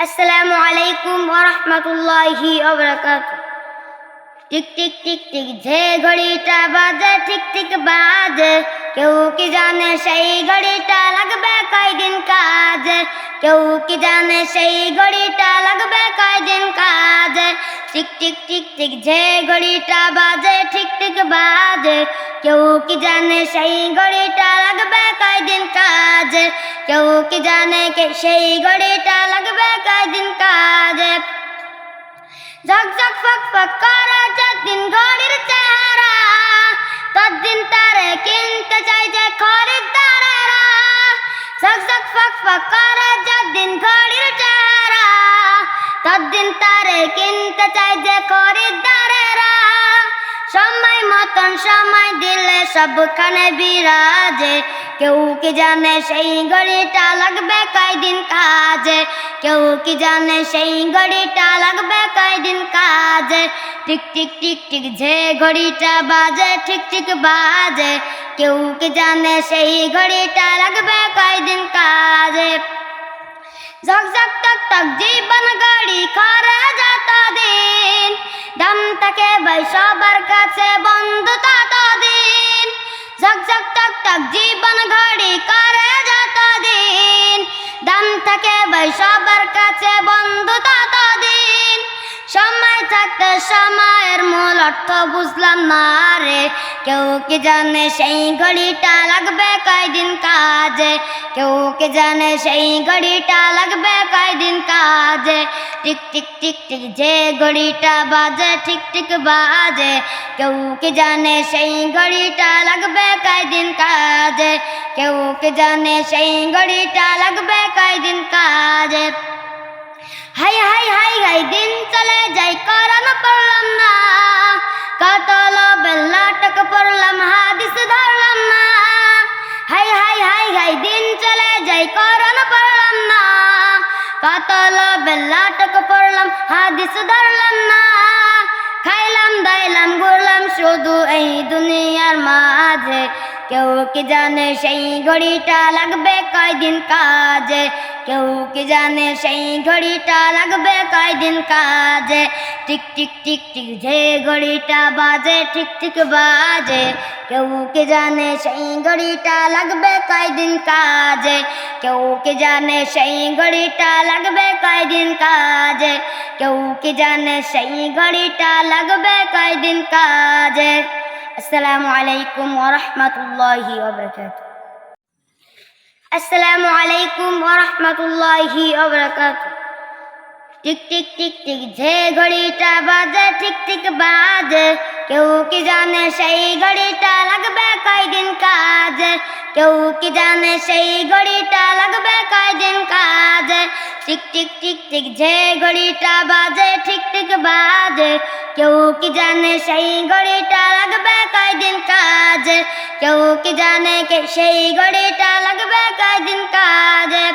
আসসালামু আলাইকুম ওয়া রাহমাতুল্লাহি ওয়া বারাকাতুহু। টিক টিক টিক টিক যে ঘড়িটা বাজে ঠিক ঠিক বাজে, কেউ কি জানে সেই ঘড়িটা লাগবে কয়দিন কাজে। কেউ কি জানে সেই ঘড়িটা লাগবে কয়দিন কাজে। টিক টিক টিক টিক যে ঘড়িটা বাজে ঠিক ঠিক বাজে, কেউ কি জানে সেই ঘড়িটা লাগবে কয়দিন কাজে। কেউ কি জানে সেই ঘড়িটা লাগবে কয়দিন কাজে। ঝকঝক ফক ফক করে যতদিন ঘড়ির চেহারা, ততদিন তারে কিনতে চাই যে খরিদ্দারেরা। ঝকঝক ফক ফক করে যতদিন ঘড়ির চেহারা, ততদিন তারে কিনতে চাই যে খরিদ্দারেরা। সময় মতন সময় দিলে সবখানে বিরাজে, কেউ কি জানে সেই ঘড়িটা লাগবে কয়দিন কাজে। কেউ কি জানে সেই ঘড়িটা লাগবে কয়দিন কাজে। টিক টিক টিক টিক যে ঘড়িটা বাজে ঠিক ঠিক বাজে, কেউ কি জানে সেই ঘড়িটা লাগবে কয়দিন কাজে। ঝকঝক টক টক জীবন ঘড়ি খরে যতদিন, দাম থাকে ভাই সবার কাছে বন্ধু ততদিন। ঝকঝক টক টক জীবন ঘড়ি করে যতদিন, দাম থাকে ভাই সবার কাছে বন্ধু ততদিন। সময় থাকতে সময়ের মূল অর্থ বুঝলাম না রে, কেউ কি জানে সেই ঘড়িটা লাগবে কয়দিন কাজে। কেউ কি জানে সেই ঘড়িটা লাগবে কয়দিন কাজে। টিক টিক টিক টিক যে ঘড়িটা বাজে ঠিক ঠিক বাজে, কেউ কি জানে সেই ঘড়িটা লাগবে কয়দিন কাজে। কেউ কি জানে সেই ঘড়িটা লাগবে কয়দিন কাজে। হাই হাই হাই হাই দিন চলে যাই কোরআন পড়লাম না, কত লোভের নাটক পড়লাম হাদিস ধরলাম না। হাই হাই হাই হাই দিন চলে যাই কোরআন পড়লাম না, কত লোভের নাটক পড়লাম হাদিস ধরলাম না। খাইলাম দাইলাম ঘুরলাম শুধু এই দুনিয়ার মাঝে, কেউ কি জানে সেই ঘড়িটা লাগবে কয়দিন কাজে। কেউ কি জানে সেই ঘড়িটা লাগবে কয়দিন কাজে। টিক টিক টিক টিক যে ঘড়িটা বাজে ঠিক ঠিক বাজে, কেউ কি জানে সেই ঘড়িটা লাগবে কয়দিন কাজে। কেউ কি জানে সেই ঘড়িটা লাগবে কয়দিন কাজে। কেউ কি জানে সেই ঘড়িটা লাগবে কয়দিন কাজে। আসসালামু আলাইকুম ওয়া রাহমাতুল্লাহি ওয়া বারাকাতুহু। আসসালামু আলাইকুম ওয়া রাহমাতুল্লাহি ওয়া বারাকাতুহু। টিক টিক টিক টিক যে ঘড়িটা বাজে ঠিক ঠিক বাজে, কেউ কি জানে সেই ঘড়িটা লাগবে কয়দিন কাজে। কেউ কি জানে সেই ঘড়িটা লাগবে কয়দিন কাজে। টিক টিক টিক টিক যে ঘড়িটা বাজে ঠিক ঠিক বাজে, কেউ কি জানে সেই ঘড়িটা লাগবে কয়দিন কাজে। কেউ কি জানে সেই ঘড়িটা লাগবে কয়দিন কাজে।